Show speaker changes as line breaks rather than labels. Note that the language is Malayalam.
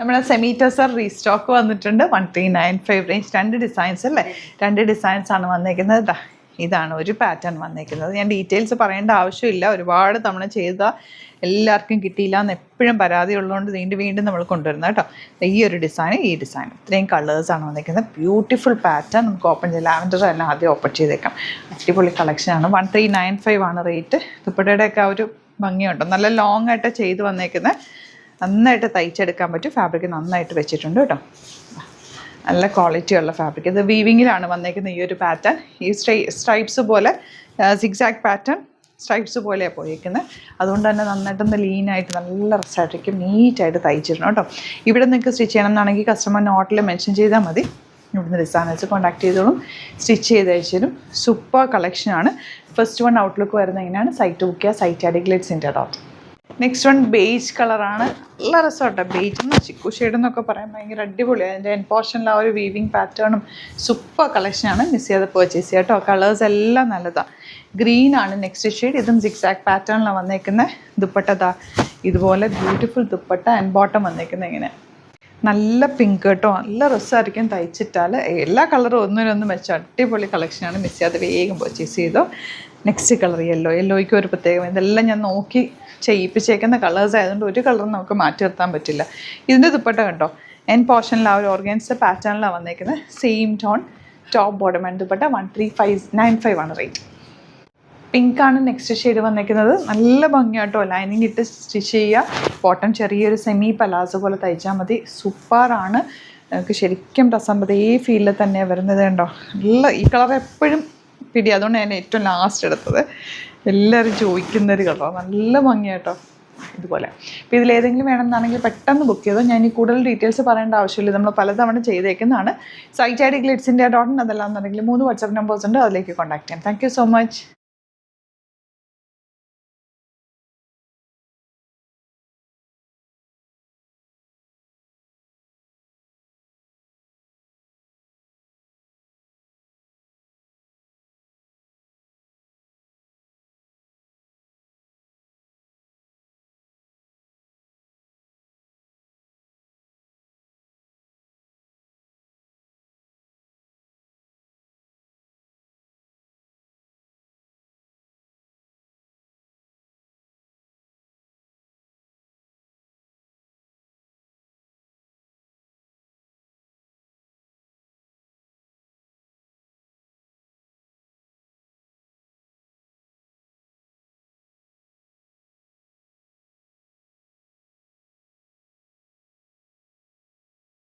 നമ്മുടെ സെമി ടെസർ റീസ്റ്റോക്ക് വന്നിട്ടുണ്ട് 1395 റേഞ്ച്. 2 ഡിസൈൻസ് അല്ലേ, 2 ഡിസൈൻസ് ആണ് വന്നിരിക്കുന്നത്. ഇതാണ് ഒരു പാറ്റേൺ വന്നിരിക്കുന്നത്. ഞാൻ ഡീറ്റെയിൽസ് പറയേണ്ട ആവശ്യമില്ല, ഒരുപാട് തവണ ചെയ്ത എല്ലാവർക്കും കിട്ടിയില്ല എന്ന് എപ്പോഴും പരാതി ഉള്ളതുകൊണ്ട് വീണ്ടും വീണ്ടും നമ്മൾ കൊണ്ടുവരുന്നത് കേട്ടോ. ഈ ഒരു ഡിസൈൻ, ഈ ഡിസൈൻ ഇത്രയും കളേഴ്സാണ് വന്നിരിക്കുന്നത്. Beautiful pattern. നമുക്ക് ഓപ്പൺ ചെയ്യാം. ലാവൻഡർ തന്നെ ആദ്യം ഓപ്പൺ ചെയ്തേക്കാം. അടിപൊളി കളക്ഷനാണ്. 1395 ആണ് റേറ്റ്. ദുപ്പട്ടയുടെയൊക്കെ ആ ഒരു ഭംഗിയുണ്ട്. നല്ല ലോങ് ആയിട്ട് ചെയ്ത് വന്നേക്കുന്നത്. നന്നായിട്ട് തയ്ച്ചെടുക്കാൻ പറ്റും. ഫാബ്രിക് നന്നായിട്ട് വെച്ചിട്ടുണ്ട് കേട്ടോ. നല്ല ക്വാളിറ്റി ഉള്ള ഫാബ്രിക്. ഇത് വീവിങ്ങിലാണ് വന്നേക്കുന്നത് ഈ ഒരു പാറ്റേൺ. ഈ സ്ട്രൈപ്സ് പോലെ സിഗ്സാഗ് പാറ്റേൺ സ്ട്രൈപ്സ് പോലെയാണ് പോയിരിക്കുന്നത്. അതുകൊണ്ട് തന്നെ നന്നായിട്ടൊന്ന് ലീനായിട്ട് നല്ല റെസ്റ്റായിരിക്കും. നീറ്റായിട്ട് തയ്ച്ചിടണം കേട്ടോ. ഇവിടെ നിങ്ങൾക്ക് സ്റ്റിച്ച് ചെയ്യണം എന്നാണെങ്കിൽ കസ്റ്റമർ നോട്ടിൽ മെൻഷൻ ചെയ്താൽ മതി. ഇവിടുന്ന് ഡിസൈനേഴ്സ് കോൺടാക്ട് ചെയ്തോളും, സ്റ്റിച്ച് ചെയ്ത് അയച്ചു തരും. സൂപ്പർ കളക്ഷനാണ്. ഫസ്റ്റ് വൺ ഔട്ട്ലുക്ക് വരുന്നത് എങ്ങനെയാണ്, സൈറ്റ് ബുക്ക് ചെയ്യുക. സൈറ്റ് അഡിഗ്ലേറ്റ്സിൻ്റെ ഡോട്ട്. നെക്സ്റ്റ് വൺ ബേജ് കളറാണ്. നല്ല രസമാട്ടോ. ബേജ് എന്ന് ചിക്കു ഷെയ്ഡ് എന്നൊക്കെ പറയാൻ ഭയങ്കര അടിപൊളിയാണ്. അതിൻ്റെ എൻ പോർഷനിൽ ആ ഒരു വീവിങ് പാറ്റേണും സൂപ്പർ കളക്ഷനാണ്. മിസ് ചെയ്ത് പർച്ചേസ് ചെയ്യുക കേട്ടോ. കളേഴ്സ് എല്ലാം നല്ലതാണ്. ഗ്രീൻ ആണ് നെക്സ്റ്റ് ഷെയ്ഡ്. ഇതും സിക്സാക് പാറ്റേണിലാണ് വന്നേക്കുന്നത്. ദുപ്പട്ട ഇതുപോലെ ബ്യൂട്ടിഫുൾ ദുപ്പട്ട. ആൻഡ് ബോട്ടം വന്നേക്കുന്നത് ഇങ്ങനെ നല്ല പിങ്ക് കേട്ടോ. നല്ല രസമായിരിക്കും തയ്ച്ചിട്ടാൽ. എല്ലാ കളറും ഒന്നിനൊന്നും വെച്ച് അടിപൊളി കളക്ഷനാണ്. മിസ് ചെയ്യാതെ വേഗം പർച്ചേസ് ചെയ്തോ. നെക്സ്റ്റ് കളർ യെല്ലോയ്ക്ക് ഒരു പ്രത്യേകം. ഇതെല്ലാം ഞാൻ നോക്കി ചെയ്യിപ്പിച്ചേക്കുന്ന കളേഴ്സ് ആയതുകൊണ്ട് ഒരു കളറും നമുക്ക് മാറ്റി നിർത്താൻ പറ്റില്ല. ഇതിൻ്റെ ദുപ്പട്ട കണ്ടോ, എൻ പോർഷനിൽ ആ ഒരു ഓർഗൻസ പാറ്റേണിലാണ് വന്നേക്കുന്നത്. Same tone top bottom and dupatta. 1395 ആണ് റേറ്റ്. പിങ്കാണ് നെക്സ്റ്റ് ഷെയ്ഡ് വന്നേക്കുന്നത്. നല്ല ഭംഗിയാട്ടോ. ലൈനിങ് ഇട്ട് സ്റ്റിച്ച് ചെയ്യുക. ബോട്ടം ചെറിയൊരു സെമി പലാസോ പോലെ തയ്ച്ചാൽ മതി. സൂപ്പറാണ്. നമുക്ക് ശരിക്കും രസമ്പത് ഈ ഫീലിൽ തന്നെയാണ് വരുന്നത് കണ്ടോ. നല്ല ഈ കളർ എപ്പോഴും പിടി. അതുകൊണ്ട് ഞാൻ ഏറ്റവും ലാസ്റ്റ് എടുത്തത്. എല്ലാവരും ചോദിക്കുന്നൊരു കളറാണ്. നല്ല ഭംഗിയാട്ടോ ഇതുപോലെ. അപ്പോൾ ഇതിലേതെങ്കിലും വേണമെന്നാണെങ്കിൽ പെട്ടെന്ന് ബുക്ക് ചെയ്തോ. ഞാൻ ഈ കൂടുതൽ ഡീറ്റെയിൽസ് പറയേണ്ട ആവശ്യമില്ല. നമ്മൾ പലതവണ ചെയ്തേക്കുന്നതാണ്. സൈറ്റ് ഐ ഡി ഗ്ലിറ്റ്സിൻ്റെ ഡോട്ട്. അതല്ലാന്നുണ്ടെങ്കിൽ 3 വാട്സാപ്പ് നമ്പേഴ്സ് ഉണ്ട്, അതിലേക്ക് കോൺടാക്ട് ചെയ്യാം. Thank you so much.